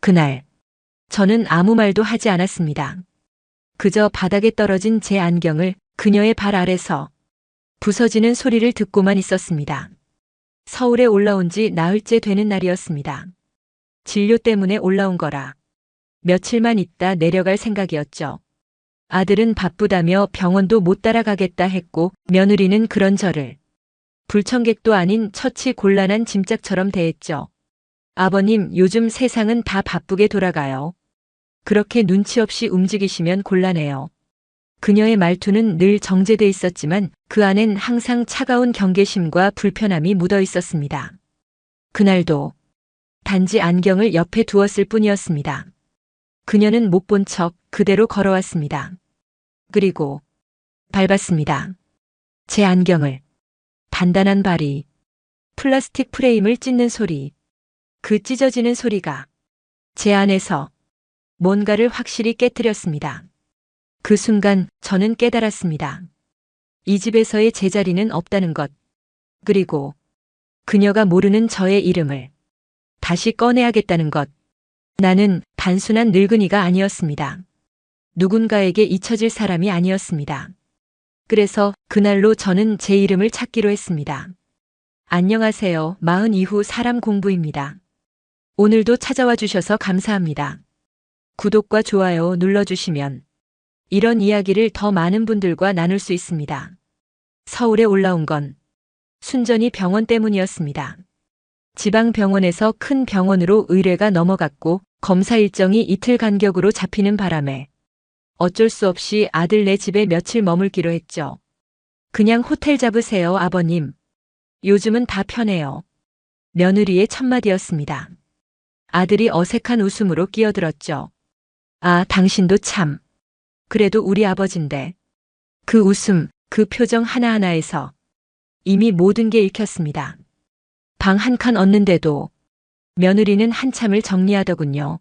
그날 저는 아무 말도 하지 않았습니다. 그저 바닥에 떨어진 제 안경을 그녀의 발 아래서 부서지는 소리를 듣고만 있었습니다. 서울에 올라온 지 나흘째 되는 날이었습니다. 진료 때문에 올라온 거라 며칠만 있다 내려갈 생각이었죠. 아들은 바쁘다며 병원도 못 따라가겠다 했고 며느리는 그런 저를 불청객도 아닌 처치 곤란한 짐짝처럼 대했죠. 아버님, 요즘 세상은 다 바쁘게 돌아가요. 그렇게 눈치 없이 움직이시면 곤란해요. 그녀의 말투는 늘 정제돼 있었지만 그 안엔 항상 차가운 경계심과 불편함이 묻어 있었습니다. 그날도 단지 안경을 옆에 두었을 뿐이었습니다. 그녀는 못 본 척 그대로 걸어왔습니다. 그리고 밟았습니다. 제 안경을. 단단한 발이 플라스틱 프레임을 찢는 소리. 그 찢어지는 소리가 제 안에서 뭔가를 확실히 깨뜨렸습니다. 그 순간 저는 깨달았습니다. 이 집에서의 제자리는 없다는 것. 그리고 그녀가 모르는 저의 이름을 다시 꺼내야겠다는 것. 나는 단순한 늙은이가 아니었습니다. 누군가에게 잊혀질 사람이 아니었습니다. 그래서 그날로 저는 제 이름을 찾기로 했습니다. 안녕하세요. 40 이후 사람 공부입니다. 오늘도 찾아와 주셔서 감사합니다. 구독과 좋아요 눌러주시면 이런 이야기를 더 많은 분들과 나눌 수 있습니다. 서울에 올라온 건 순전히 병원 때문이었습니다. 지방병원에서 큰 병원으로 의뢰가 넘어갔고 검사 일정이 이틀 간격으로 잡히는 바람에 어쩔 수 없이 아들네 집에 며칠 머물기로 했죠. 그냥 호텔 잡으세요, 아버님. 요즘은 다 편해요. 며느리의 첫마디였습니다. 아들이 어색한 웃음으로 끼어들었죠. 아, 당신도 참. 그래도 우리 아버진데. 그 웃음, 그 표정 하나하나에서 이미 모든 게 읽혔습니다. 방 한 칸 얻는데도 며느리는 한참을 정리하더군요.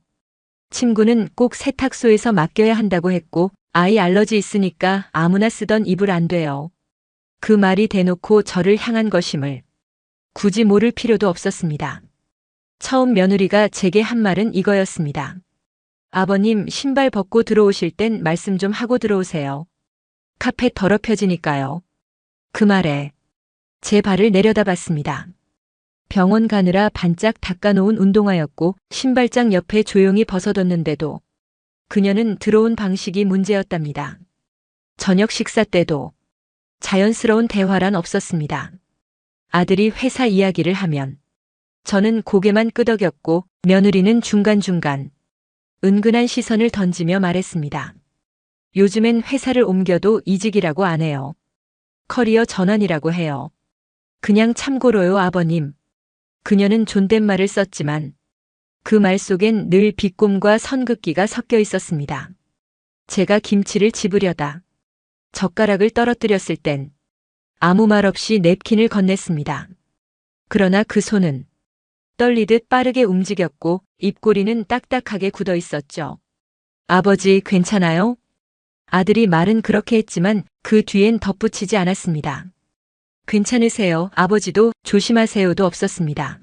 침구는 꼭 세탁소에서 맡겨야 한다고 했고 아이 알러지 있으니까 아무나 쓰던 이불 안 돼요. 그 말이 대놓고 저를 향한 것임을 굳이 모를 필요도 없었습니다. 처음 며느리가 제게 한 말은 이거였습니다. 아버님, 신발 벗고 들어오실 땐 말씀 좀 하고 들어오세요. 카펫 더럽혀지니까요. 그 말에 제 발을 내려다봤습니다. 병원 가느라 반짝 닦아놓은 운동화였고 신발장 옆에 조용히 벗어뒀는데도 그녀는 들어온 방식이 문제였답니다. 저녁 식사 때도 자연스러운 대화란 없었습니다. 아들이 회사 이야기를 하면 저는 고개만 끄덕였고 며느리는 중간중간 은근한 시선을 던지며 말했습니다. 요즘엔 회사를 옮겨도 이직이라고 안 해요. 커리어 전환이라고 해요. 그냥 참고로요, 아버님. 그녀는 존댓말을 썼지만 그 말 속엔 늘 비꼼과 선긋기가 섞여 있었습니다. 제가 김치를 집으려다 젓가락을 떨어뜨렸을 땐 아무 말 없이 냅킨을 건넸습니다. 그러나 그 손은 떨리듯 빠르게 움직였고 입꼬리는 딱딱하게 굳어 있었죠. 아버지, 괜찮아요? 아들이 말은 그렇게 했지만 그 뒤엔 덧붙이지 않았습니다. 괜찮으세요, 아버지도 조심하세요도 없었습니다.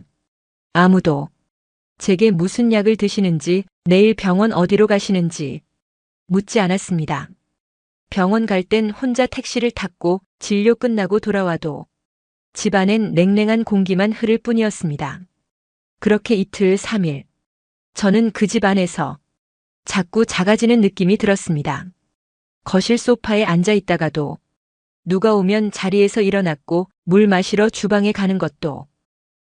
아무도 제게 무슨 약을 드시는지, 내일 병원 어디로 가시는지 묻지 않았습니다. 병원 갈 땐 혼자 택시를 탔고 진료 끝나고 돌아와도 집안엔 냉랭한 공기만 흐를 뿐이었습니다. 그렇게 이틀, 3일. 저는 그 집 안에서 자꾸 작아지는 느낌이 들었습니다. 거실 소파에 앉아 있다가도 누가 오면 자리에서 일어났고 물 마시러 주방에 가는 것도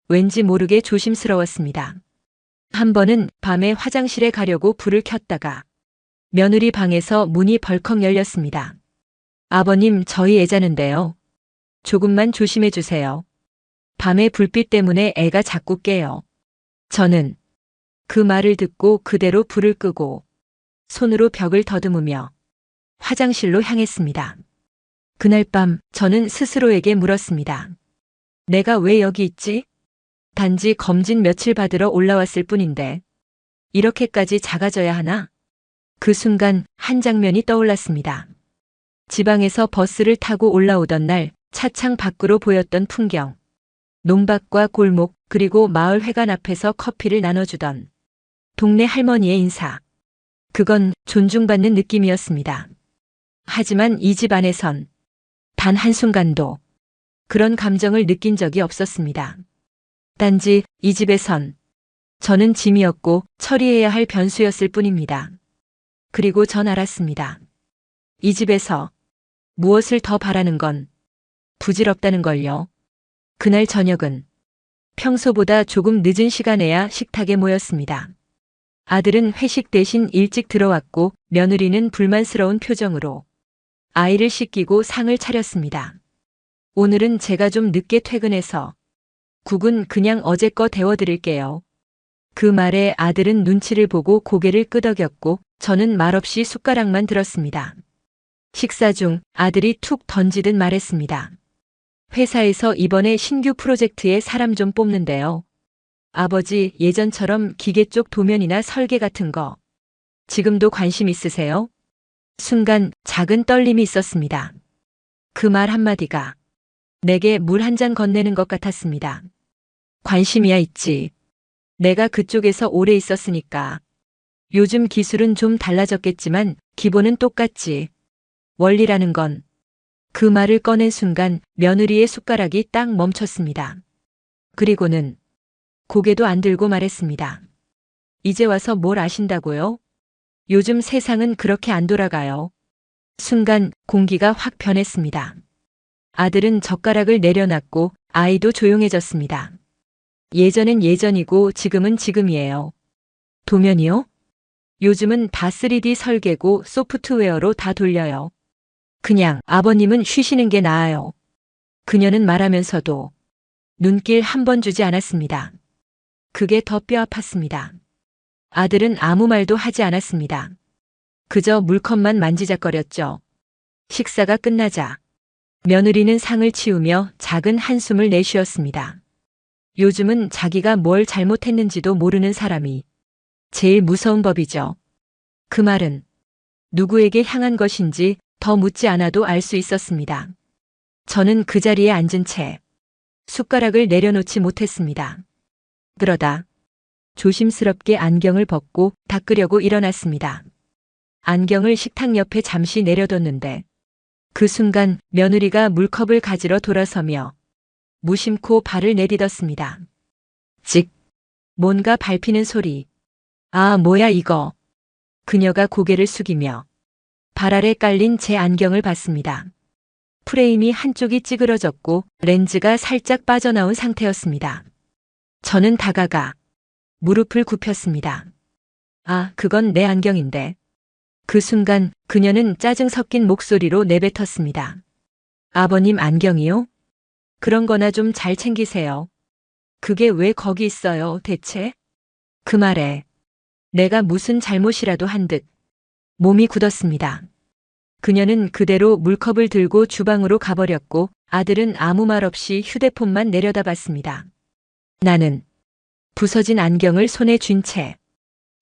왠지 모르게 조심스러웠습니다. 한 번은 밤에 화장실에 가려고 불을 켰다가 며느리 방에서 문이 벌컥 열렸습니다. 아버님, 저희 애 자는데요. 조금만 조심해 주세요. 밤에 불빛 때문에 애가 자꾸 깨요. 저는 그 말을 듣고 그대로 불을 끄고 손으로 벽을 더듬으며 화장실로 향했습니다. 그날 밤 저는 스스로에게 물었습니다. 내가 왜 여기 있지? 단지 검진 며칠 받으러 올라왔을 뿐인데 이렇게까지 작아져야 하나? 그 순간 한 장면이 떠올랐습니다. 지방에서 버스를 타고 올라오던 날 차창 밖으로 보였던 풍경. 농밭과 골목 그리고 마을 회관 앞에서 커피를 나눠주던 동네 할머니의 인사. 그건 존중받는 느낌이었습니다. 하지만 이 집 안에선 단 한순간도 그런 감정을 느낀 적이 없었습니다. 단지 이 집에선 저는 짐이었고 처리해야 할 변수였을 뿐입니다. 그리고 전 알았습니다. 이 집에서 무엇을 더 바라는 건 부질없다는 걸요. 그날 저녁은 평소보다 조금 늦은 시간에야 식탁에 모였습니다. 아들은 회식 대신 일찍 들어왔고 며느리는 불만스러운 표정으로 아이를 씻기고 상을 차렸습니다. 오늘은 제가 좀 늦게 퇴근해서 국은 그냥 어제 거 데워드릴게요. 그 말에 아들은 눈치를 보고 고개를 끄덕였고 저는 말없이 숟가락만 들었습니다. 식사 중 아들이 툭 던지듯 말했습니다. 회사에서 이번에 신규 프로젝트에 사람 좀 뽑는데요. 아버지 예전처럼 기계 쪽 도면이나 설계 같은 거 지금도 관심 있으세요? 순간 작은 떨림이 있었습니다. 그 말 한마디가 내게 물 한 잔 건네는 것 같았습니다. 관심이야 있지. 내가 그쪽에서 오래 있었으니까. 요즘 기술은 좀 달라졌겠지만 기본은 똑같지. 원리라는 건. 그 말을 꺼낸 순간 며느리의 숟가락이 딱 멈췄습니다. 그리고는 고개도 안 들고 말했습니다. 이제 와서 뭘 아신다고요? 요즘 세상은 그렇게 안 돌아가요. 순간 공기가 확 변했습니다. 아들은 젓가락을 내려놨고 아이도 조용해졌습니다. 예전엔 예전이고 지금은 지금이에요. 도면이요? 요즘은 다 3D 설계고 소프트웨어로 다 돌려요. 그냥 아버님은 쉬시는 게 나아요. 그녀는 말하면서도 눈길 한 번 주지 않았습니다. 그게 더 뼈 아팠습니다. 아들은 아무 말도 하지 않았습니다. 그저 물컵만 만지작거렸죠. 식사가 끝나자 며느리는 상을 치우며 작은 한숨을 내쉬었습니다. 요즘은 자기가 뭘 잘못했는지도 모르는 사람이 제일 무서운 법이죠. 그 말은 누구에게 향한 것인지 더 묻지 않아도 알 수 있었습니다. 저는 그 자리에 앉은 채 숟가락을 내려놓지 못했습니다. 그러다 조심스럽게 안경을 벗고 닦으려고 일어났습니다. 안경을 식탁 옆에 잠시 내려뒀는데 그 순간 며느리가 물컵을 가지러 돌아서며 무심코 발을 내딛었습니다. 찍! 뭔가 밟히는 소리. 아, 뭐야 이거. 그녀가 고개를 숙이며 발 아래 깔린 제 안경을 봤습니다. 프레임이 한쪽이 찌그러졌고 렌즈가 살짝 빠져나온 상태였습니다. 저는 다가가 무릎을 굽혔습니다. 아, 그건 내 안경인데. 그 순간 그녀는 짜증 섞인 목소리로 내뱉었습니다. 아버님 안경이요? 그런 거나 좀 잘 챙기세요. 그게 왜 거기 있어요, 대체? 그 말에 내가 무슨 잘못이라도 한 듯 몸이 굳었습니다. 그녀는 그대로 물컵을 들고 주방으로 가버렸고 아들은 아무 말 없이 휴대폰만 내려다봤습니다. 나는 부서진 안경을 손에 쥔 채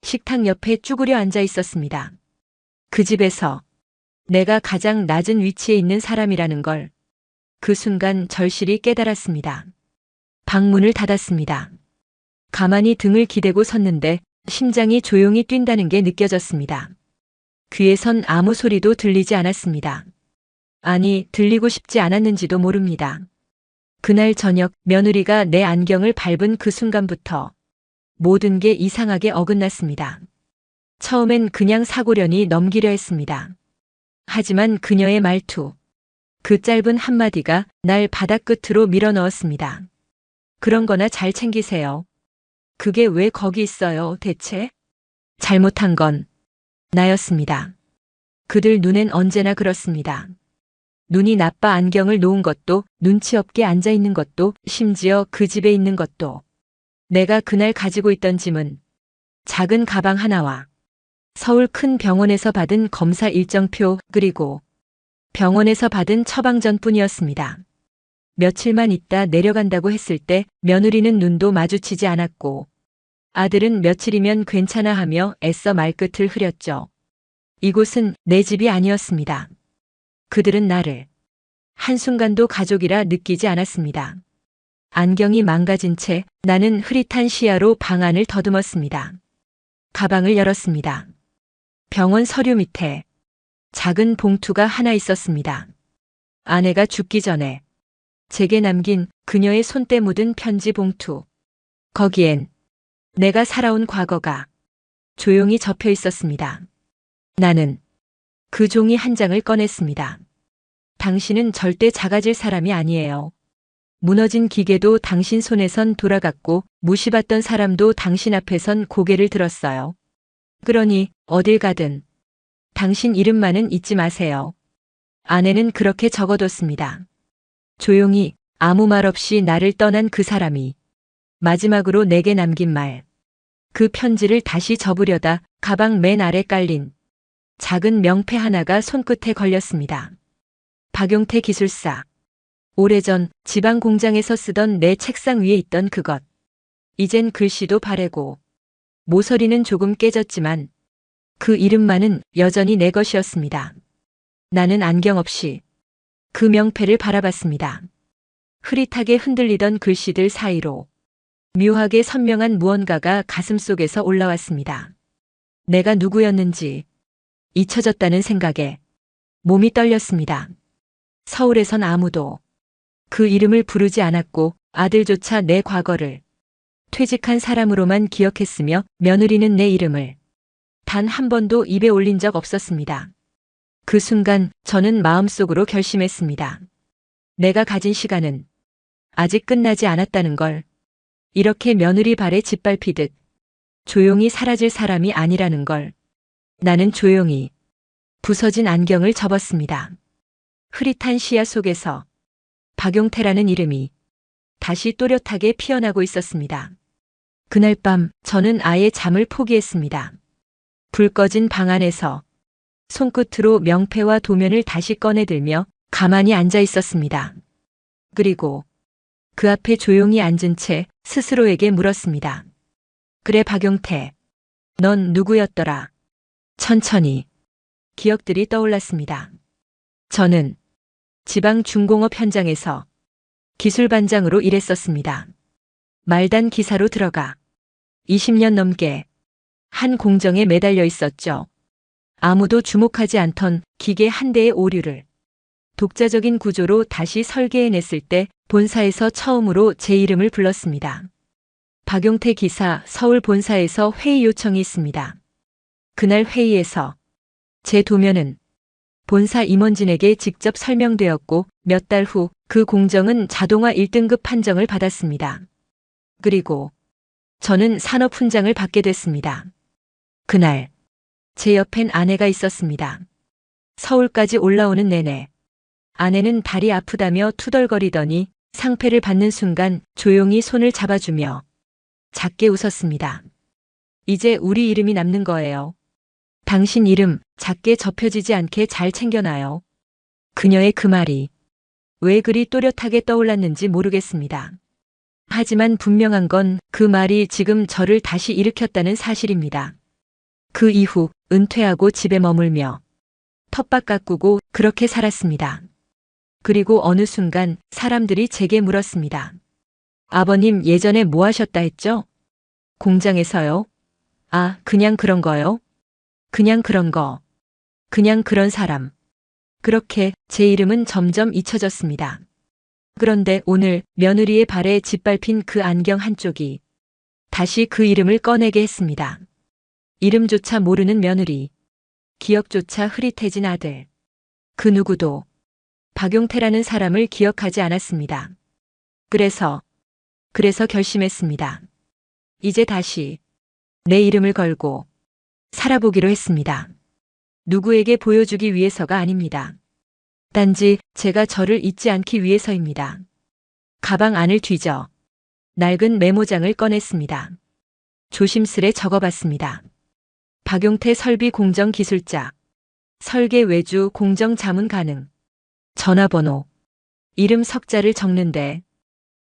식탁 옆에 쭈그려 앉아 있었습니다. 그 집에서 내가 가장 낮은 위치에 있는 사람이라는 걸 그 순간 절실히 깨달았습니다. 방문을 닫았습니다. 가만히 등을 기대고 섰는데 심장이 조용히 뛴다는 게 느껴졌습니다. 귀에선 아무 소리도 들리지 않았습니다. 아니, 들리고 싶지 않았는지도 모릅니다. 그날 저녁 며느리가 내 안경을 밟은 그 순간부터 모든 게 이상하게 어긋났습니다. 처음엔 그냥 사고려니 넘기려 했습니다. 하지만 그녀의 말투, 그 짧은 한마디가 날 바닥 끝으로 밀어넣었습니다. 그런 거나 잘 챙기세요. 그게 왜 거기 있어요, 대체? 잘못한 건 나였습니다. 그들 눈엔 언제나 그렇습니다. 눈이 나빠 안경을 놓은 것도, 눈치 없게 앉아 있는 것도, 심지어 그 집에 있는 것도. 내가 그날 가지고 있던 짐은 작은 가방 하나와 서울 큰 병원에서 받은 검사 일정표, 그리고 병원에서 받은 처방전뿐이었습니다. 며칠만 있다 내려간다고 했을 때 며느리는 눈도 마주치지 않았고 아들은 며칠이면 괜찮아 하며 애써 말끝을 흐렸죠. 이곳은 내 집이 아니었습니다. 그들은 나를 한순간도 가족이라 느끼지 않았습니다. 안경이 망가진 채 나는 흐릿한 시야로 방 안을 더듬었습니다. 가방을 열었습니다. 병원 서류 밑에 작은 봉투가 하나 있었습니다. 아내가 죽기 전에 제게 남긴 그녀의 손때 묻은 편지 봉투. 거기엔 내가 살아온 과거가 조용히 접혀 있었습니다. 나는 그 종이 한 장을 꺼냈습니다. 당신은 절대 작아질 사람이 아니에요. 무너진 기계도 당신 손에선 돌아갔고 무시받던 사람도 당신 앞에선 고개를 들었어요. 그러니 어딜 가든 당신 이름만은 잊지 마세요. 아내는 그렇게 적어뒀습니다. 조용히 아무 말 없이 나를 떠난 그 사람이 마지막으로 내게 남긴 말. 그 편지를 다시 접으려다 가방 맨 아래 깔린 작은 명패 하나가 손끝에 걸렸습니다. 박용태 기술사. 오래전 지방 공장에서 쓰던 내 책상 위에 있던 그것. 이젠 글씨도 바래고 모서리는 조금 깨졌지만 그 이름만은 여전히 내 것이었습니다. 나는 안경 없이 그 명패를 바라봤습니다. 흐릿하게 흔들리던 글씨들 사이로 묘하게 선명한 무언가가 가슴속에서 올라왔습니다. 내가 누구였는지 잊혀졌다는 생각에 몸이 떨렸습니다. 서울에선 아무도 그 이름을 부르지 않았고 아들조차 내 과거를 퇴직한 사람으로만 기억했으며 며느리는 내 이름을 단 한 번도 입에 올린 적 없었습니다. 그 순간 저는 마음속으로 결심했습니다. 내가 가진 시간은 아직 끝나지 않았다는 걸. 이렇게 며느리 발에 짓밟히듯 조용히 사라질 사람이 아니라는 걸. 나는 조용히 부서진 안경을 접었습니다. 흐릿한 시야 속에서 박용태라는 이름이 다시 또렷하게 피어나고 있었습니다. 그날 밤 저는 아예 잠을 포기했습니다. 불 꺼진 방 안에서 손끝으로 명패와 도면을 다시 꺼내들며 가만히 앉아 있었습니다. 그리고 그 앞에 조용히 앉은 채 스스로에게 물었습니다. 그래 박용태, 넌 누구였더라? 천천히 기억들이 떠올랐습니다. 저는 지방 중공업 현장에서 기술반장으로 일했었습니다. 말단 기사로 들어가 20년 넘게 한 공정에 매달려 있었죠. 아무도 주목하지 않던 기계 한 대의 오류를 독자적인 구조로 다시 설계해냈을 때 본사에서 처음으로 제 이름을 불렀습니다. 박용태 기사 서울 본사에서 회의 요청이 있습니다. 그날 회의에서 제 도면은 본사 임원진에게 직접 설명되었고 몇 달 후 그 공정은 자동화 1등급 판정을 받았습니다. 그리고 저는 산업훈장을 받게 됐습니다. 그날 제 옆엔 아내가 있었습니다. 서울까지 올라오는 내내 아내는 다리 아프다며 투덜거리더니 상패를 받는 순간 조용히 손을 잡아주며 작게 웃었습니다. 이제 우리 이름이 남는 거예요. 당신 이름 작게 접혀지지 않게 잘 챙겨놔요. 그녀의 그 말이 왜 그리 또렷하게 떠올랐는지 모르겠습니다. 하지만 분명한 건 그 말이 지금 저를 다시 일으켰다는 사실입니다. 그 이후 은퇴하고 집에 머물며 텃밭 가꾸고 그렇게 살았습니다. 그리고 어느 순간 사람들이 제게 물었습니다. 아버님 예전에 뭐 하셨다 했죠? 공장에서요? 아, 그냥 그런 거요? 그냥 그런 거. 그냥 그런 사람. 그렇게 제 이름은 점점 잊혀졌습니다. 그런데 오늘 며느리의 발에 짓밟힌 그 안경 한쪽이 다시 그 이름을 꺼내게 했습니다. 이름조차 모르는 며느리. 기억조차 흐릿해진 아들. 그 누구도 박용태라는 사람을 기억하지 않았습니다. 그래서 결심했습니다. 이제 다시 내 이름을 걸고 살아보기로 했습니다. 누구에게 보여주기 위해서가 아닙니다. 단지 제가 저를 잊지 않기 위해서입니다. 가방 안을 뒤져 낡은 메모장을 꺼냈습니다. 조심스레 적어봤습니다. 박용태 설비 공정 기술자. 설계 외주 공정 자문 가능. 전화번호. 이름 석자를 적는데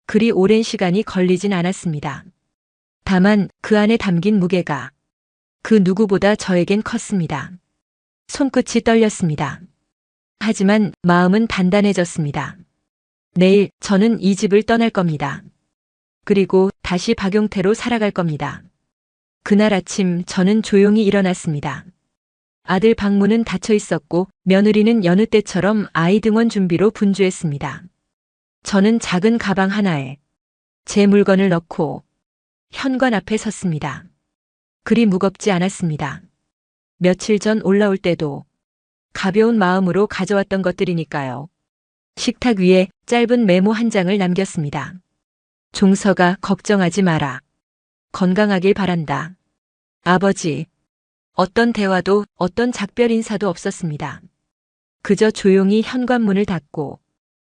그리 오랜 시간이 걸리진 않았습니다. 다만 그 안에 담긴 무게가 그 누구보다 저에겐 컸습니다. 손끝이 떨렸습니다. 하지만 마음은 단단해졌습니다. 내일 저는 이 집을 떠날 겁니다. 그리고 다시 박용태로 살아갈 겁니다. 그날 아침 저는 조용히 일어났습니다. 아들 방문은 닫혀 있었고 며느리는 여느 때처럼 아이 등원 준비로 분주했습니다. 저는 작은 가방 하나에 제 물건을 넣고 현관 앞에 섰습니다. 그리 무겁지 않았습니다. 며칠 전 올라올 때도 가벼운 마음으로 가져왔던 것들이니까요. 식탁 위에 짧은 메모 한 장을 남겼습니다. 종서가 걱정하지 마라. 건강하길 바란다. 아버지. 어떤 대화도 어떤 작별 인사도 없었습니다. 그저 조용히 현관문을 닫고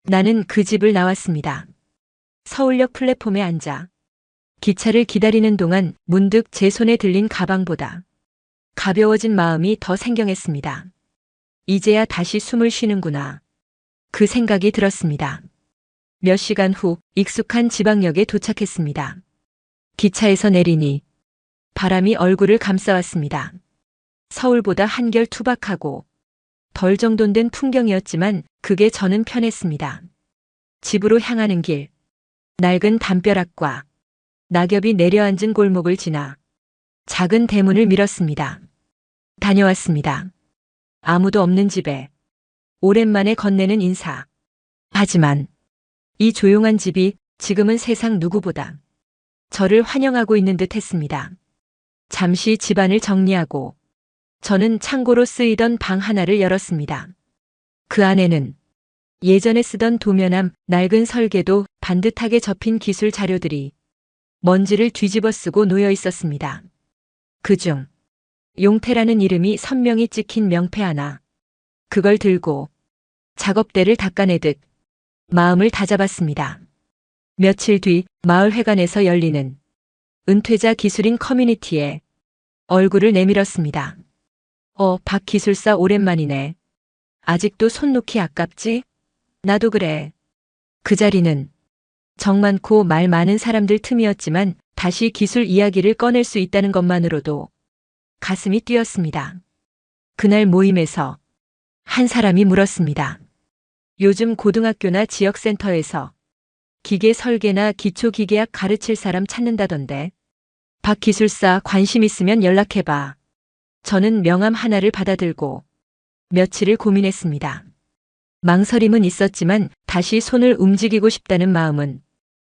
나는 그 집을 나왔습니다. 서울역 플랫폼에 앉아 기차를 기다리는 동안 문득 제 손에 들린 가방보다 가벼워진 마음이 더 생경했습니다. 이제야 다시 숨을 쉬는구나. 그 생각이 들었습니다. 몇 시간 후 익숙한 지방역에 도착했습니다. 기차에서 내리니 바람이 얼굴을 감싸왔습니다. 서울보다 한결 투박하고 덜 정돈된 풍경이었지만 그게 저는 편했습니다. 집으로 향하는 길, 낡은 담벼락과 낙엽이 내려앉은 골목을 지나 작은 대문을 밀었습니다. 다녀왔습니다. 아무도 없는 집에 오랜만에 건네는 인사. 하지만 이 조용한 집이 지금은 세상 누구보다 저를 환영하고 있는 듯 했습니다. 잠시 집안을 정리하고 저는 창고로 쓰이던 방 하나를 열었습니다. 그 안에는 예전에 쓰던 도면함, 낡은 설계도, 반듯하게 접힌 기술 자료들이 먼지를 뒤집어 쓰고 놓여 있었습니다. 그중 용태라는 이름이 선명히 찍힌 명패 하나. 그걸 들고 작업대를 닦아내듯 마음을 다잡았습니다. 며칠 뒤 마을회관에서 열리는 은퇴자 기술인 커뮤니티에 얼굴을 내밀었습니다. 박 기술사 오랜만이네. 아직도 손 놓기 아깝지? 나도 그래. 그 자리는 정 많고 말 많은 사람들 틈이었지만 다시 기술 이야기를 꺼낼 수 있다는 것만으로도 가슴이 뛰었습니다. 그날 모임에서 한 사람이 물었습니다. 요즘 고등학교나 지역센터에서 기계 설계나 기초기계학 가르칠 사람 찾는다던데. 박 기술사 관심 있으면 연락해봐. 저는 명함 하나를 받아들고 며칠을 고민했습니다. 망설임은 있었지만 다시 손을 움직이고 싶다는 마음은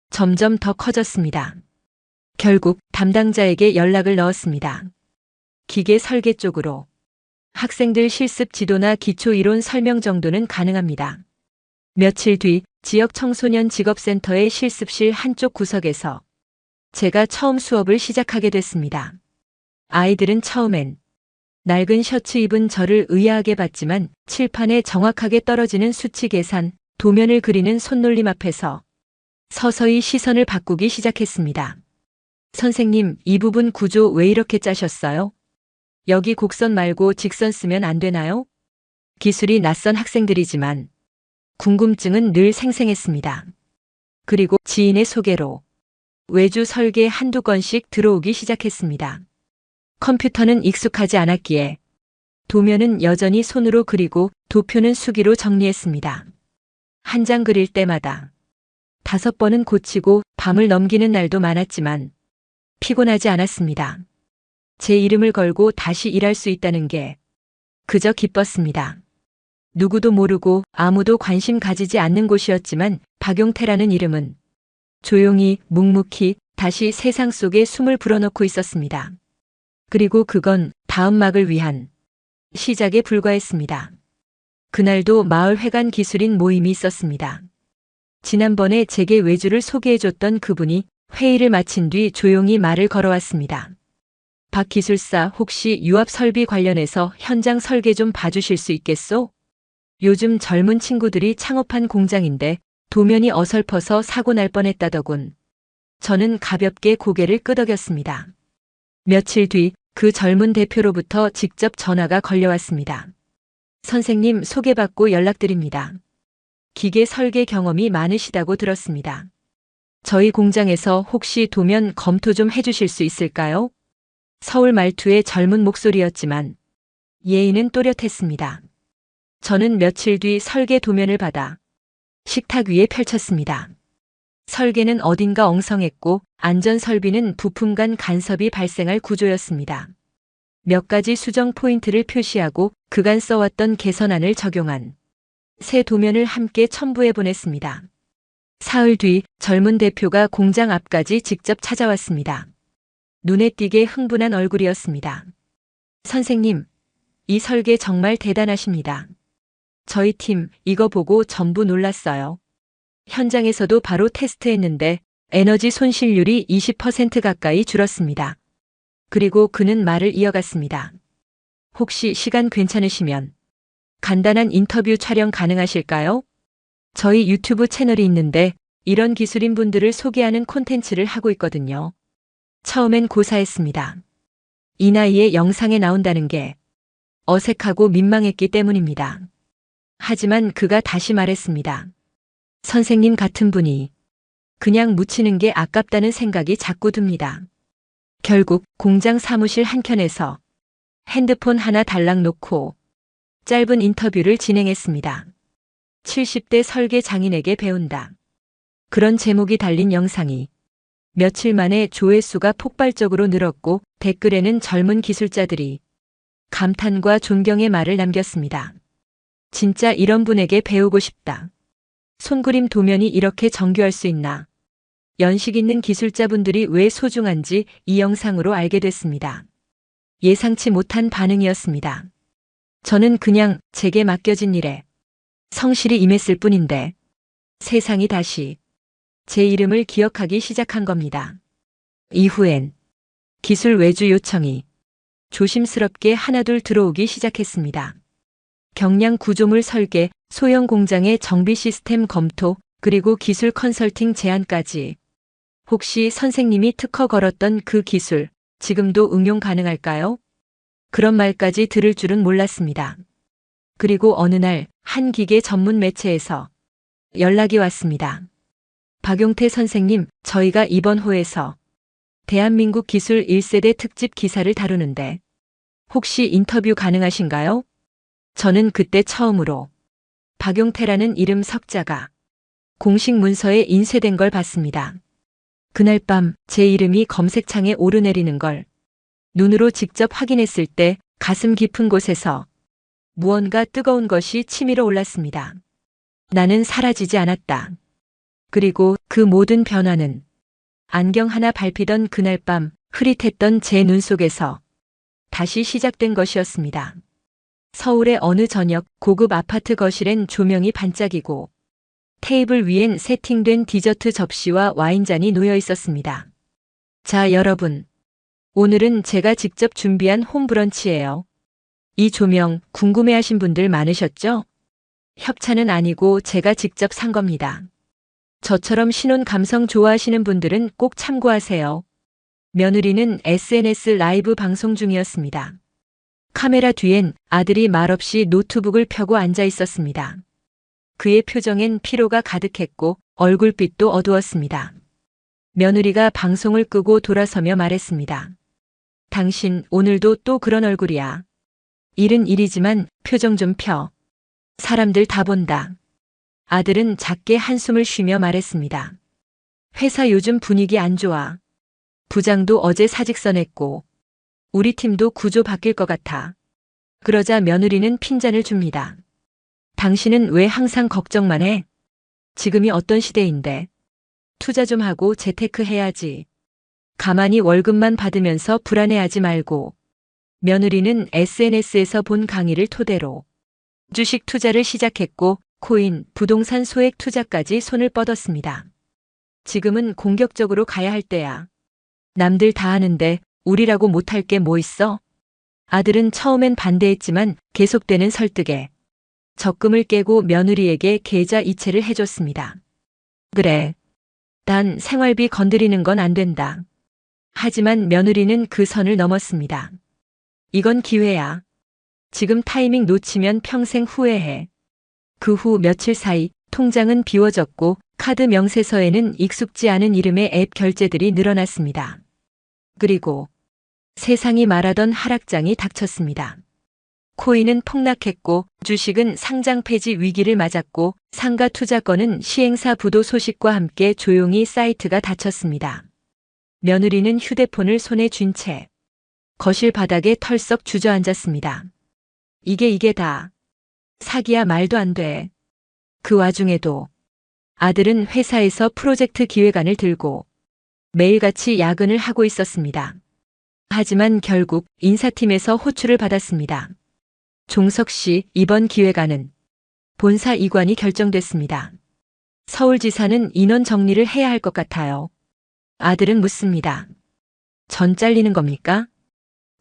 점점 더 커졌습니다. 결국 담당자에게 연락을 넣었습니다. 기계 설계 쪽으로 학생들 실습 지도나 기초 이론 설명 정도는 가능합니다. 며칠 뒤 지역 청소년 직업센터의 실습실 한쪽 구석에서 제가 처음 수업을 시작하게 됐습니다. 아이들은 처음엔 낡은 셔츠 입은 저를 의아하게 봤지만 칠판에 정확하게 떨어지는 수치 계산, 도면을 그리는 손놀림 앞에서 서서히 시선을 바꾸기 시작했습니다. 선생님, 이 부분 구조 왜 이렇게 짜셨어요? 여기 곡선 말고 직선 쓰면 안 되나요? 기술이 낯선 학생들이지만 궁금증은 늘 생생했습니다. 그리고 지인의 소개로 외주 설계 한두 건씩 들어오기 시작했습니다. 컴퓨터는 익숙하지 않았기에 도면은 여전히 손으로 그리고 도표는 수기로 정리했습니다. 한 장 그릴 때마다 5번은 고치고 밤을 넘기는 날도 많았지만 피곤하지 않았습니다. 제 이름을 걸고 다시 일할 수 있다는 게 그저 기뻤습니다. 누구도 모르고 아무도 관심 가지지 않는 곳이었지만 박용태라는 이름은 조용히 묵묵히 다시 세상 속에 숨을 불어넣고 있었습니다. 그리고 그건 다음 막을 위한 시작에 불과했습니다. 그날도 마을회관 기술인 모임이 있었습니다. 지난번에 제게 외주를 소개해줬던 그분이 회의를 마친 뒤 조용히 말을 걸어왔습니다. 박 기술사, 혹시 유압 설비 관련해서 현장 설계 좀 봐주실 수 있겠소? 요즘 젊은 친구들이 창업한 공장인데 도면이 어설퍼서 사고 날 뻔했다더군. 저는 가볍게 고개를 끄덕였습니다. 며칠 뒤 그 젊은 대표로부터 직접 전화가 걸려왔습니다. 선생님, 소개받고 연락드립니다. 기계 설계 경험이 많으시다고 들었습니다. 저희 공장에서 혹시 도면 검토 좀 해주실 수 있을까요? 서울 말투의 젊은 목소리였지만 예의는 또렷했습니다. 저는 며칠 뒤 설계 도면을 받아 식탁 위에 펼쳤습니다. 설계는 어딘가 엉성했고 안전설비는 부품 간 간섭이 발생할 구조였습니다. 몇 가지 수정 포인트를 표시하고 그간 써왔던 개선안을 적용한 새 도면을 함께 첨부해 보냈습니다. 사흘 뒤 젊은 대표가 공장 앞까지 직접 찾아왔습니다. 눈에 띄게 흥분한 얼굴이었습니다. 선생님, 이 설계 정말 대단하십니다. 저희 팀 이거 보고 전부 놀랐어요. 현장에서도 바로 테스트했는데 에너지 손실률이 20% 가까이 줄었습니다. 그리고 그는 말을 이어갔습니다. 혹시 시간 괜찮으시면 간단한 인터뷰 촬영 가능하실까요? 저희 유튜브 채널이 있는데 이런 기술인 분들을 소개하는 콘텐츠를 하고 있거든요. 처음엔 고사했습니다. 이 나이에 영상에 나온다는 게 어색하고 민망했기 때문입니다. 하지만 그가 다시 말했습니다. 선생님 같은 분이 그냥 묻히는 게 아깝다는 생각이 자꾸 듭니다. 결국 공장 사무실 한켠에서 핸드폰 하나 달랑 놓고 짧은 인터뷰를 진행했습니다. 70대 설계 장인에게 배운다. 그런 제목이 달린 영상이 며칠 만에 조회수가 폭발적으로 늘었고 댓글에는 젊은 기술자들이 감탄과 존경의 말을 남겼습니다. 진짜 이런 분에게 배우고 싶다. 손그림 도면이 이렇게 정교할 수 있나? 연식 있는 기술자분들이 왜 소중한지 이 영상으로 알게 됐습니다. 예상치 못한 반응이었습니다. 저는 그냥 제게 맡겨진 일에 성실히 임했을 뿐인데 세상이 다시 제 이름을 기억하기 시작한 겁니다. 이후엔 기술 외주 요청이 조심스럽게 하나둘 들어오기 시작했습니다. 경량 구조물 설계, 소형 공장의 정비 시스템 검토, 그리고 기술 컨설팅 제안까지. 혹시 선생님이 특허 걸었던 그 기술, 지금도 응용 가능할까요? 그런 말까지 들을 줄은 몰랐습니다. 그리고 어느 날 한 기계 전문 매체에서 연락이 왔습니다. 박용태 선생님, 저희가 이번 호에서 대한민국 기술 1세대 특집 기사를 다루는데 혹시 인터뷰 가능하신가요? 저는 그때 처음으로 박용태라는 이름 석자가 공식 문서에 인쇄된 걸 봤습니다. 그날 밤 제 이름이 검색창에 오르내리는 걸 눈으로 직접 확인했을 때 가슴 깊은 곳에서 무언가 뜨거운 것이 치밀어 올랐습니다. 나는 사라지지 않았다. 그리고 그 모든 변화는 안경 하나 밟히던 그날 밤 흐릿했던 제 눈 속에서 다시 시작된 것이었습니다. 서울의 어느 저녁 고급 아파트 거실엔 조명이 반짝이고 테이블 위엔 세팅된 디저트 접시와 와인잔이 놓여 있었습니다. 자, 여러분. 오늘은 제가 직접 준비한 홈브런치예요. 이 조명 궁금해하신 분들 많으셨죠? 협찬은 아니고 제가 직접 산 겁니다. 저처럼 신혼 감성 좋아하시는 분들은 꼭 참고하세요. 며느리는 SNS 라이브 방송 중이었습니다. 카메라 뒤엔 아들이 말없이 노트북을 펴고 앉아 있었습니다. 그의 표정엔 피로가 가득했고 얼굴빛도 어두웠습니다. 며느리가 방송을 끄고 돌아서며 말했습니다. 당신 오늘도 또 그런 얼굴이야. 일은 일이지만 표정 좀 펴. 사람들 다 본다. 아들은 작게 한숨을 쉬며 말했습니다. 회사 요즘 분위기 안 좋아. 부장도 어제 사직서냈고 우리 팀도 구조 바뀔 것 같아. 그러자 며느리는 핀잔을 줍니다. 당신은 왜 항상 걱정만 해? 지금이 어떤 시대인데. 투자 좀 하고 재테크 해야지. 가만히 월급만 받으면서 불안해하지 말고. 며느리는 SNS에서 본 강의를 토대로 주식 투자를 시작했고 코인, 부동산 소액 투자까지 손을 뻗었습니다. 지금은 공격적으로 가야 할 때야. 남들 다 하는데 우리라고 못할 게 뭐 있어? 아들은 처음엔 반대했지만 계속되는 설득에 적금을 깨고 며느리에게 계좌 이체를 해줬습니다. 그래. 단 생활비 건드리는 건 안 된다. 하지만 며느리는 그 선을 넘었습니다. 이건 기회야. 지금 타이밍 놓치면 평생 후회해. 그 후 며칠 사이 통장은 비워졌고 카드 명세서에는 익숙지 않은 이름의 앱 결제들이 늘어났습니다. 그리고 세상이 말하던 하락장이 닥쳤습니다. 코인은 폭락했고 주식은 상장 폐지 위기를 맞았고 상가 투자권은 시행사 부도 소식과 함께 조용히 사이트가 닫혔습니다. 며느리는 휴대폰을 손에 쥔 채 거실 바닥에 털썩 주저앉았습니다. 이게 다 사기야. 말도 안 돼. 그 와중에도 아들은 회사에서 프로젝트 기획안을 들고 매일같이 야근을 하고 있었습니다. 하지만 결국 인사팀에서 호출을 받았습니다. 종석 씨, 이번 기획안은 본사 이관이 결정됐습니다. 서울지사는 인원 정리를 해야 할 것 같아요. 아들은 묻습니다. 전 잘리는 겁니까?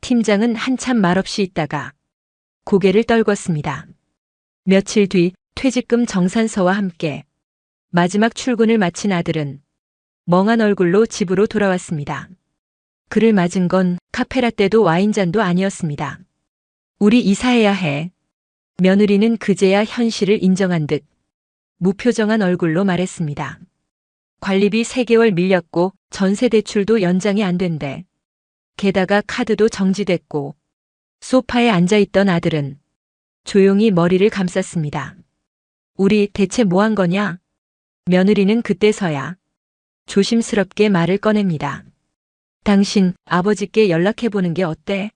팀장은 한참 말없이 있다가 고개를 떨궜습니다. 며칠 뒤 퇴직금 정산서와 함께 마지막 출근을 마친 아들은 멍한 얼굴로 집으로 돌아왔습니다. 그를 맞은 건 카페라떼도 와인잔도 아니었습니다. 우리 이사해야 해. 며느리는 그제야 현실을 인정한 듯 무표정한 얼굴로 말했습니다. 관리비 3개월 밀렸고 전세 대출도 연장이 안 된대. 게다가 카드도 정지됐고. 소파에 앉아있던 아들은 조용히 머리를 감쌌습니다. 우리 대체 뭐 한 거냐? 며느리는 그때서야 조심스럽게 말을 꺼냅니다. 당신 아버지께 연락해보는 게 어때?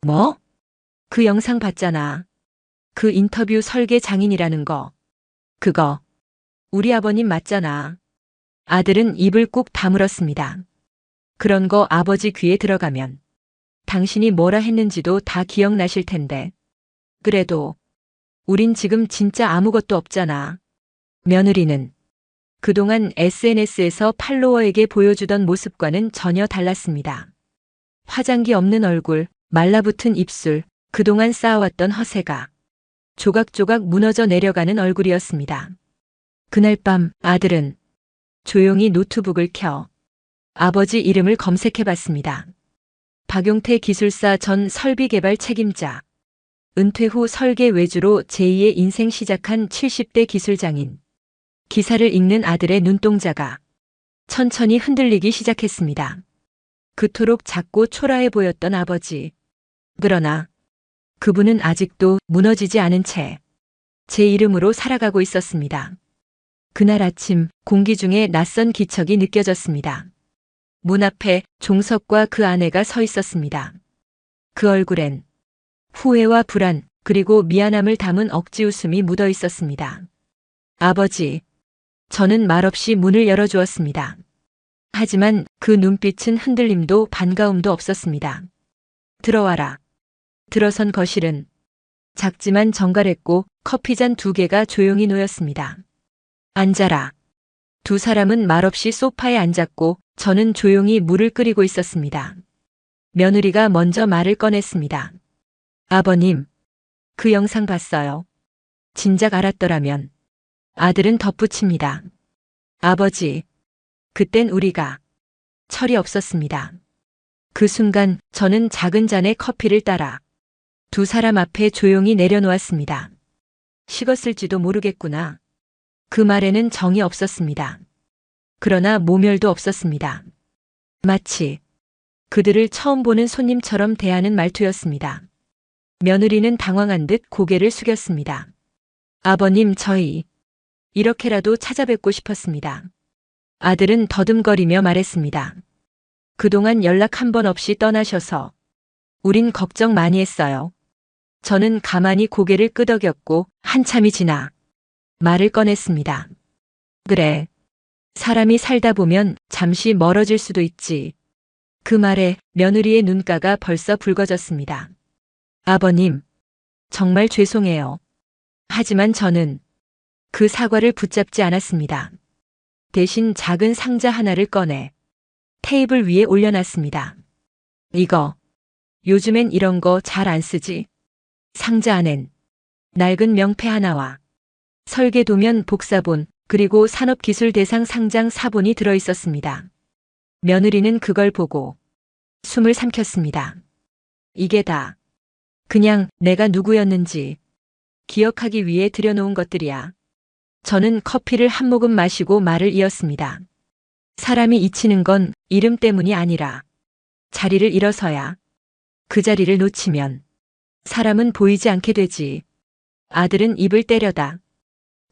뭐? 그 영상 봤잖아. 그 인터뷰 설계 장인이라는 거. 그거 우리 아버님 맞잖아. 아들은 입을 꾹 다물었습니다. 그런 거 아버지 귀에 들어가면 당신이 뭐라 했는지도 다 기억나실 텐데. 그래도 우린 지금 진짜 아무것도 없잖아. 며느리는 그동안 SNS에서 팔로워에게 보여주던 모습과는 전혀 달랐습니다. 화장기 없는 얼굴, 말라붙은 입술, 그동안 쌓아왔던 허세가 조각조각 무너져 내려가는 얼굴이었습니다. 그날 밤 아들은 조용히 노트북을 켜 아버지 이름을 검색해봤습니다. 박용태 기술사 전 설비개발 책임자. 은퇴 후 설계 외주로 제2의 인생 시작한 70대 기술장인. 기사를 읽는 아들의 눈동자가 천천히 흔들리기 시작했습니다. 그토록 작고 초라해 보였던 아버지. 그러나 그분은 아직도 무너지지 않은 채 제 이름으로 살아가고 있었습니다. 그날 아침 공기 중에 낯선 기척이 느껴졌습니다. 문 앞에 종석과 그 아내가 서 있었습니다. 그 얼굴엔 후회와 불안 그리고 미안함을 담은 억지 웃음이 묻어 있었습니다. 아버지, 저는 말없이 문을 열어주었습니다. 하지만 그 눈빛은 흔들림도 반가움도 없었습니다. 들어와라. 들어선 거실은 작지만 정갈했고 커피잔 2개가 조용히 놓였습니다. 앉아라. 두 사람은 말없이 소파에 앉았고 저는 조용히 물을 끓이고 있었습니다. 며느리가 먼저 말을 꺼냈습니다. 아버님, 그 영상 봤어요. 진작 알았더라면. 아들은 덧붙입니다. 아버지, 그땐 우리가 철이 없었습니다. 그 순간 저는 작은 잔에 커피를 따라 두 사람 앞에 조용히 내려놓았습니다. 식었을지도 모르겠구나. 그 말에는 정이 없었습니다. 그러나 모멸도 없었습니다. 마치 그들을 처음 보는 손님처럼 대하는 말투였습니다. 며느리는 당황한 듯 고개를 숙였습니다. 아버님, 저희 이렇게라도 찾아뵙고 싶었습니다. 아들은 더듬거리며 말했습니다. 그동안 연락 한 번 없이 떠나셔서 우린 걱정 많이 했어요. 저는 가만히 고개를 끄덕였고 한참이 지나 말을 꺼냈습니다. 그래. 사람이 살다 보면 잠시 멀어질 수도 있지. 그 말에 며느리의 눈가가 벌써 붉어졌습니다. 아버님, 정말 죄송해요. 하지만 저는 그 사과를 붙잡지 않았습니다. 대신 작은 상자 하나를 꺼내 테이블 위에 올려놨습니다. 이거, 요즘엔 이런 거 잘 안 쓰지. 상자 안엔 낡은 명패 하나와 설계도면 복사본 그리고 산업기술대상 상장 사본이 들어있었습니다. 며느리는 그걸 보고 숨을 삼켰습니다. 이게 다 그냥 내가 누구였는지 기억하기 위해 들여놓은 것들이야. 저는 커피를 한 모금 마시고 말을 이었습니다. 사람이 잊히는 건 이름 때문이 아니라 자리를 잃어서야. 그 자리를 놓치면 사람은 보이지 않게 되지. 아들은 입을 때려다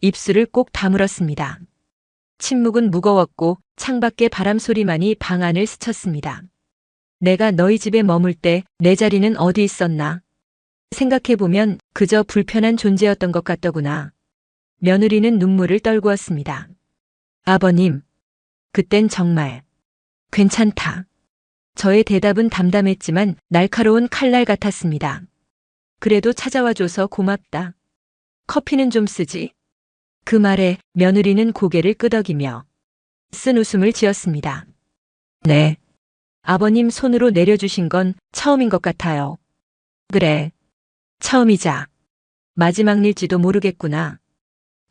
입술을 꼭 다물었습니다. 침묵은 무거웠고 창밖의 바람 소리만이 방 안을 스쳤습니다. 내가 너희 집에 머물 때 내 자리는 어디 있었나? 생각해보면 그저 불편한 존재였던 것 같더구나. 며느리는 눈물을 떨구었습니다. 아버님, 그땐 정말 괜찮다. 저의 대답은 담담했지만 날카로운 칼날 같았습니다. 그래도 찾아와줘서 고맙다. 커피는 좀 쓰지? 그 말에 며느리는 고개를 끄덕이며 쓴 웃음을 지었습니다. 네. 아버님 손으로 내려주신 건 처음인 것 같아요. 그래. 처음이자 마지막일지도 모르겠구나.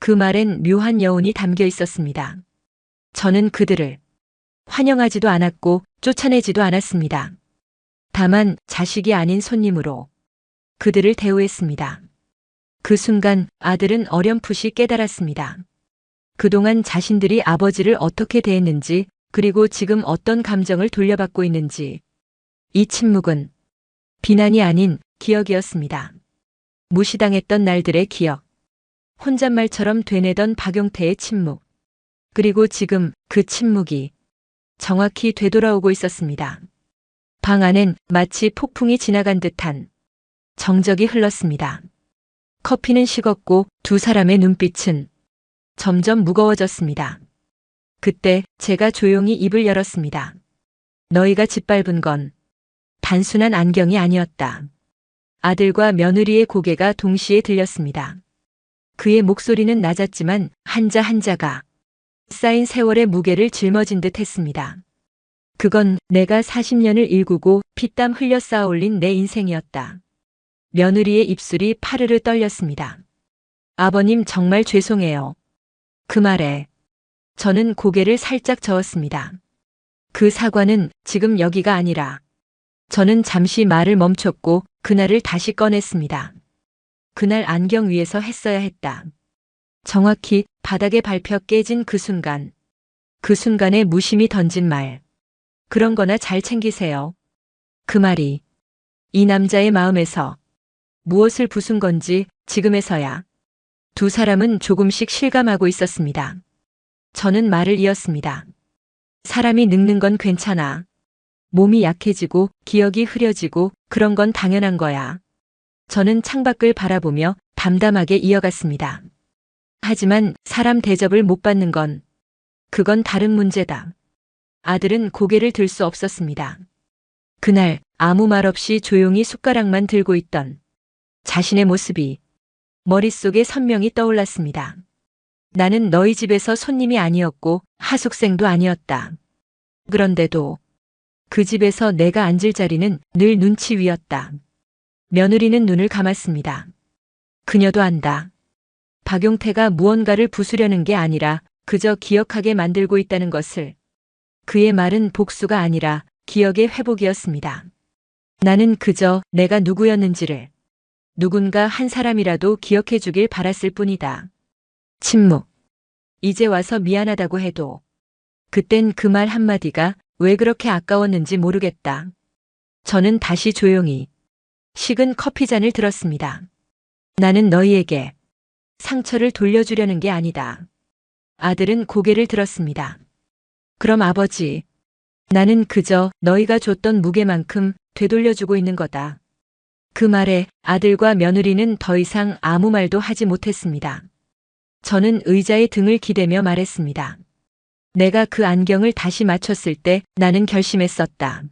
그 말엔 묘한 여운이 담겨 있었습니다. 저는 그들을 환영하지도 않았고 쫓아내지도 않았습니다. 다만 자식이 아닌 손님으로 그들을 대우했습니다. 그 순간 아들은 어렴풋이 깨달았습니다. 그동안 자신들이 아버지를 어떻게 대했는지, 그리고 지금 어떤 감정을 돌려받고 있는지. 이 침묵은 비난이 아닌 기억이었습니다. 무시당했던 날들의 기억. 혼잣말처럼 되뇌던 박용태의 침묵. 그리고 지금 그 침묵이 정확히 되돌아오고 있었습니다. 방 안엔 마치 폭풍이 지나간 듯한 정적이 흘렀습니다. 커피는 식었고 두 사람의 눈빛은 점점 무거워졌습니다. 그때 제가 조용히 입을 열었습니다. 너희가 짓밟은 건 단순한 안경이 아니었다. 아들과 며느리의 고개가 동시에 들렸습니다. 그의 목소리는 낮았지만 한자 한자가 쌓인 세월의 무게를 짊어진 듯 했습니다. 그건 내가 40년을 일구고 피땀 흘려 쌓아 올린 내 인생이었다. 며느리의 입술이 파르르 떨렸습니다. 아버님 정말 죄송해요. 그 말에 저는 고개를 살짝 저었습니다. 그 사과는 지금 여기가 아니라. 저는 잠시 말을 멈췄고 그날을 다시 꺼냈습니다. 그날 안경 위에서 했어야 했다. 정확히 바닥에 밟혀 깨진 그 순간. 그 순간에 무심히 던진 말. 그런 거나 잘 챙기세요. 그 말이 이 남자의 마음에서 무엇을 부순 건지 지금에서야 두 사람은 조금씩 실감하고 있었습니다. 저는 말을 이었습니다. 사람이 늙는 건 괜찮아. 몸이 약해지고 기억이 흐려지고 그런 건 당연한 거야. 저는 창밖을 바라보며 담담하게 이어갔습니다. 하지만 사람 대접을 못 받는 건 그건 다른 문제다. 아들은 고개를 들 수 없었습니다. 그날 아무 말 없이 조용히 숟가락만 들고 있던 자신의 모습이 머릿속에 선명히 떠올랐습니다. 나는 너희 집에서 손님이 아니었고 하숙생도 아니었다. 그런데도 그 집에서 내가 앉을 자리는 늘 눈치 위였다. 며느리는 눈을 감았습니다. 그녀도 안다. 박용태가 무언가를 부수려는 게 아니라 그저 기억하게 만들고 있다는 것을. 그의 말은 복수가 아니라 기억의 회복이었습니다. 나는 그저 내가 누구였는지를 누군가 한 사람이라도 기억해 주길 바랐을 뿐이다. 침묵. 이제 와서 미안하다고 해도 그땐 그 말 한마디가 왜 그렇게 아까웠는지 모르겠다. 저는 다시 조용히 식은 커피잔을 들었습니다. 나는 너희에게 상처를 돌려주려는 게 아니다. 아들은 고개를 들었습니다. 그럼 아버지, 나는 그저 너희가 줬던 무게만큼 되돌려주고 있는 거다. 그 말에 아들과 며느리는 더 이상 아무 말도 하지 못했습니다. 저는 의자에 등을 기대며 말했습니다. 내가 그 안경을 다시 맞췄을 때 나는 결심했었다.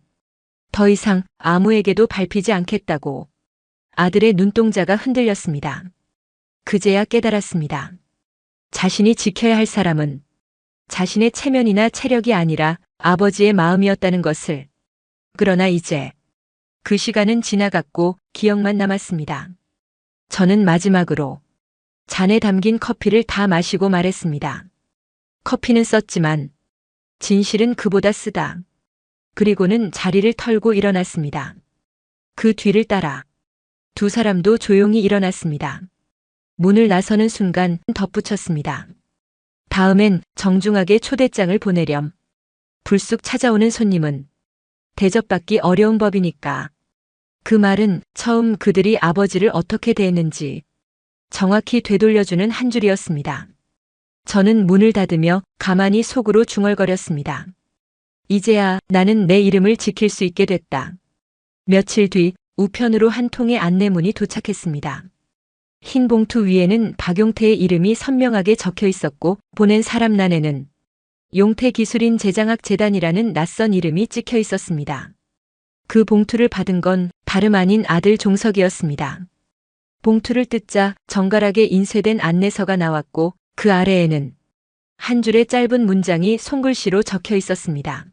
더 이상 아무에게도 밟히지 않겠다고. 아들의 눈동자가 흔들렸습니다. 그제야 깨달았습니다. 자신이 지켜야 할 사람은 자신의 체면이나 체력이 아니라 아버지의 마음이었다는 것을. 그러나 이제 그 시간은 지나갔고 기억만 남았습니다. 저는 마지막으로 잔에 담긴 커피를 다 마시고 말했습니다. 커피는 썼지만 진실은 그보다 쓰다. 그리고는 자리를 털고 일어났습니다. 그 뒤를 따라 두 사람도 조용히 일어났습니다. 문을 나서는 순간 덧붙였습니다. 다음엔 정중하게 초대장을 보내렴. 불쑥 찾아오는 손님은 대접받기 어려운 법이니까. 그 말은 처음 그들이 아버지를 어떻게 대했는지 정확히 되돌려주는 한 줄이었습니다. 저는 문을 닫으며 가만히 속으로 중얼거렸습니다. 이제야 나는 내 이름을 지킬 수 있게 됐다. 며칠 뒤 우편으로 한 통의 안내문이 도착했습니다. 흰 봉투 위에는 박용태의 이름이 선명하게 적혀 있었고 보낸 사람 난에는 용태기술인 제장학재단이라는 낯선 이름이 찍혀 있었습니다. 그 봉투를 받은 건 다름 아닌 아들 종석이었습니다. 봉투를 뜯자 정갈하게 인쇄된 안내서가 나왔고 그 아래에는 한 줄의 짧은 문장이 손글씨로 적혀 있었습니다.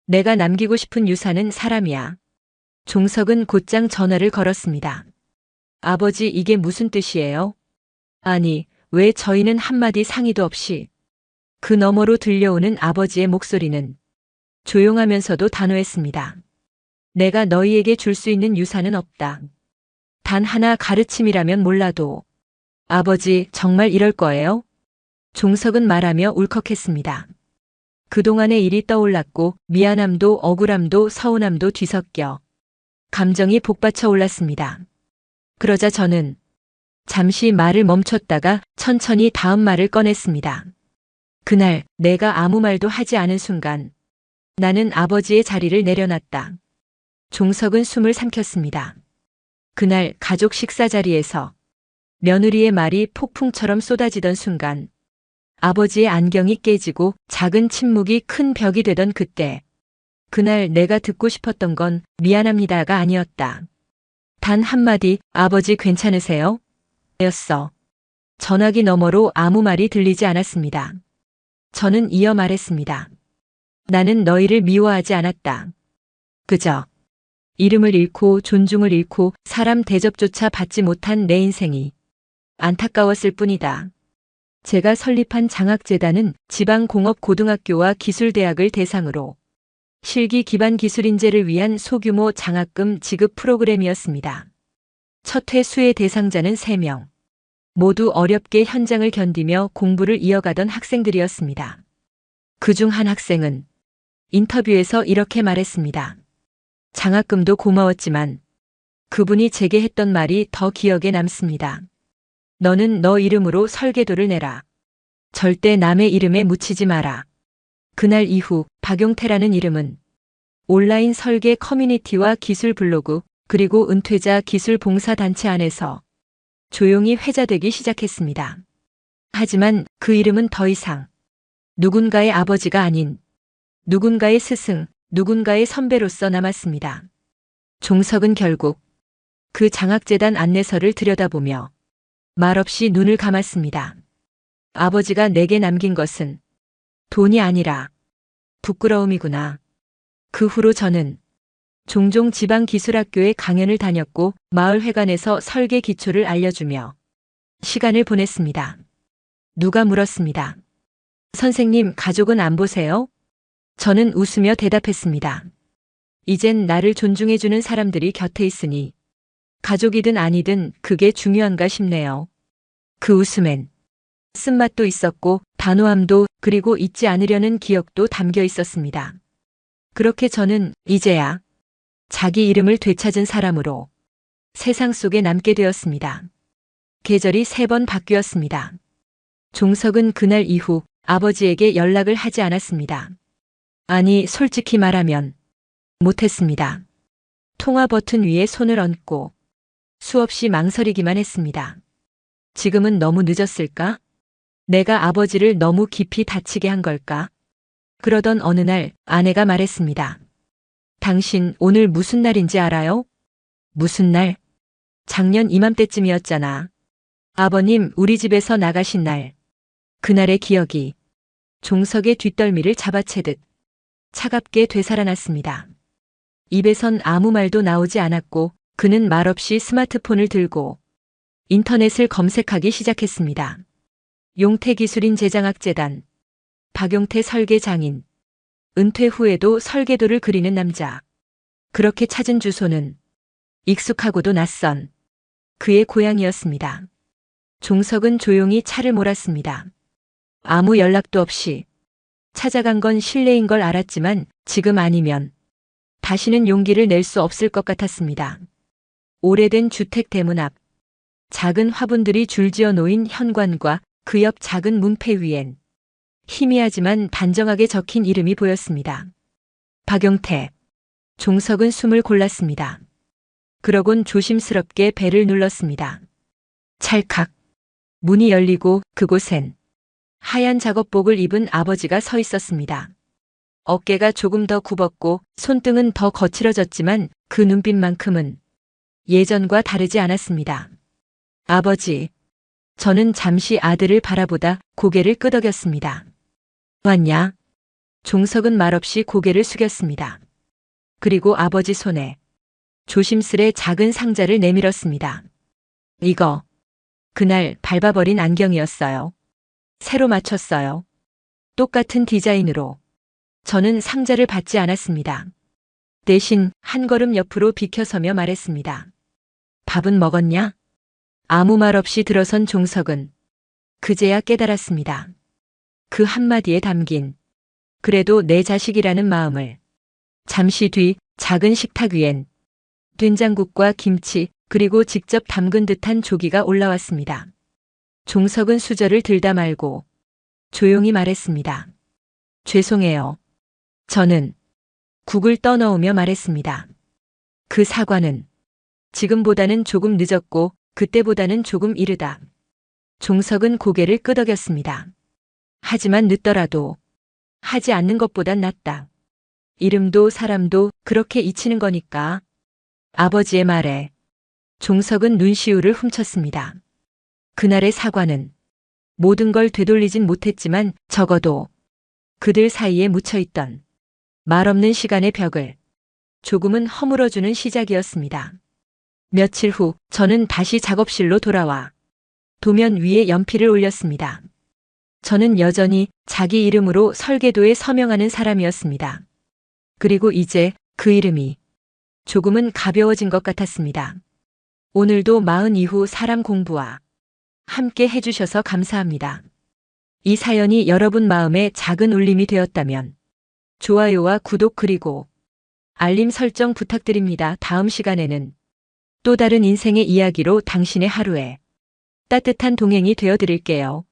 내가 남기고 싶은 유산은 사람이야. 종석은 곧장 전화를 걸었습니다. 아버지, 이게 무슨 뜻이에요? 아니, 왜 저희는 한마디 상의도 없이. 그 너머로 들려오는 아버지의 목소리는 조용하면서도 단호했습니다. 내가 너희에게 줄 수 있는 유산은 없다. 단 하나 가르침이라면 몰라도. 아버지, 정말 이럴 거예요? 종석은 말하며 울컥했습니다. 그동안의 일이 떠올랐고 미안함도 억울함도 서운함도 뒤섞여 감정이 복받쳐 올랐습니다. 그러자 저는 잠시 말을 멈췄다가 천천히 다음 말을 꺼냈습니다. 그날 내가 아무 말도 하지 않은 순간 나는 아버지의 자리를 내려놨다. 종석은 숨을 삼켰습니다. 그날 가족 식사 자리에서 며느리의 말이 폭풍처럼 쏟아지던 순간 아버지의 안경이 깨지고 작은 침묵이 큰 벽이 되던 그때 그날 내가 듣고 싶었던 건 미안합니다가 아니었다. 단 한마디 아버지 괜찮으세요? 였어. 전화기 너머로 아무 말이 들리지 않았습니다. 저는 이어 말했습니다. 나는 너희를 미워하지 않았다. 그저 이름을 잃고 존중을 잃고 사람 대접조차 받지 못한 내 인생이 안타까웠을 뿐이다. 제가 설립한 장학재단은 지방공업고등학교와 기술대학을 대상으로 실기 기반 기술 인재를 위한 소규모 장학금 지급 프로그램이었습니다. 첫 해 수혜 대상자는 3명. 모두 어렵게 현장을 견디며 공부를 이어가던 학생들이었습니다. 그중 한 학생은 인터뷰에서 이렇게 말했습니다. 장학금도 고마웠지만 그분이 제게 했던 말이 더 기억에 남습니다. 너는 너 이름으로 설계도를 내라. 절대 남의 이름에 묻히지 마라. 그날 이후 박용태라는 이름은 온라인 설계 커뮤니티와 기술 블로그 그리고 은퇴자 기술 봉사단체 안에서 조용히 회자되기 시작했습니다. 하지만 그 이름은 더 이상 누군가의 아버지가 아닌 누군가의 스승, 누군가의 선배로서 남았습니다. 종석은 결국 그 장학재단 안내서를 들여다보며 말없이 눈을 감았습니다. 아버지가 내게 남긴 것은 돈이 아니라 부끄러움이구나. 그 후로 저는 종종 지방기술학교에 강연을 다녔고 마을회관에서 설계 기초를 알려주며 시간을 보냈습니다. 누가 물었습니다. 선생님, 가족은 안 보세요? 저는 웃으며 대답했습니다. 이젠 나를 존중해주는 사람들이 곁에 있으니 가족이든 아니든 그게 중요한가 싶네요. 그 웃음엔 쓴맛도 있었고 단호함도 그리고 잊지 않으려는 기억도 담겨 있었습니다. 그렇게 저는 이제야 자기 이름을 되찾은 사람으로 세상 속에 남게 되었습니다. 계절이 3번 바뀌었습니다. 종석은 그날 이후 아버지에게 연락을 하지 않았습니다. 아니, 솔직히 말하면 못했습니다. 통화 버튼 위에 손을 얹고 수없이 망설이기만 했습니다. 지금은 너무 늦었을까? 내가 아버지를 너무 깊이 다치게 한 걸까? 그러던 어느 날 아내가 말했습니다. 당신 오늘 무슨 날인지 알아요? 무슨 날? 작년 이맘때쯤이었잖아. 아버님 우리 집에서 나가신 날. 그날의 기억이 종석의 뒷덜미를 잡아채듯 차갑게 되살아났습니다. 입에선 아무 말도 나오지 않았고 그는 말없이 스마트폰을 들고 인터넷을 검색하기 시작했습니다. 용태기술인 제장학재단, 박용태 설계장인, 은퇴 후에도 설계도를 그리는 남자. 그렇게 찾은 주소는 익숙하고도 낯선 그의 고향이었습니다. 종석은 조용히 차를 몰았습니다. 아무 연락도 없이 찾아간 건 실례인 걸 알았지만 지금 아니면 다시는 용기를 낼 수 없을 것 같았습니다. 오래된 주택 대문 앞, 작은 화분들이 줄지어 놓인 현관과 그 옆 작은 문패 위엔 희미하지만 단정하게 적힌 이름이 보였습니다. 박용태. 종석은 숨을 골랐습니다. 그러곤 조심스럽게 벨을 눌렀습니다. 찰칵. 문이 열리고 그곳엔 하얀 작업복을 입은 아버지가 서 있었습니다. 어깨가 조금 더 굽었고 손등은 더 거칠어졌지만 그 눈빛만큼은 예전과 다르지 않았습니다. 아버지. 저는 잠시 아들을 바라보다 고개를 끄덕였습니다. 왔냐? 종석은 말없이 고개를 숙였습니다. 그리고 아버지 손에 조심스레 작은 상자를 내밀었습니다. 이거 그날 밟아버린 안경이었어요. 새로 맞췄어요. 똑같은 디자인으로. 저는 상자를 받지 않았습니다. 대신 한 걸음 옆으로 비켜서며 말했습니다. 밥은 먹었냐? 아무 말 없이 들어선 종석은 그제야 깨달았습니다. 그 한마디에 담긴 그래도 내 자식이라는 마음을. 잠시 뒤 작은 식탁 위엔 된장국과 김치 그리고 직접 담근 듯한 조기가 올라왔습니다. 종석은 수저를 들다 말고 조용히 말했습니다. 죄송해요. 저는 국을 떠넣으며 말했습니다. 그 사과는 지금보다는 조금 늦었고 그때보다는 조금 이르다. 종석은 고개를 끄덕였습니다. 하지만 늦더라도 하지 않는 것보단 낫다. 이름도 사람도 그렇게 잊히는 거니까. 아버지의 말에 종석은 눈시울을 훔쳤습니다. 그날의 사과는 모든 걸 되돌리진 못했지만 적어도 그들 사이에 묻혀있던 말없는 시간의 벽을 조금은 허물어주는 시작이었습니다. 며칠 후 저는 다시 작업실로 돌아와 도면 위에 연필을 올렸습니다. 저는 여전히 자기 이름으로 설계도에 서명하는 사람이었습니다. 그리고 이제 그 이름이 조금은 가벼워진 것 같았습니다. 오늘도 마흔 이후 사람 공부와 함께 해주셔서 감사합니다. 이 사연이 여러분 마음에 작은 울림이 되었다면 좋아요와 구독 그리고 알림 설정 부탁드립니다. 다음 시간에는 또 다른 인생의 이야기로 당신의 하루에 따뜻한 동행이 되어 드릴게요.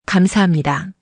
감사합니다.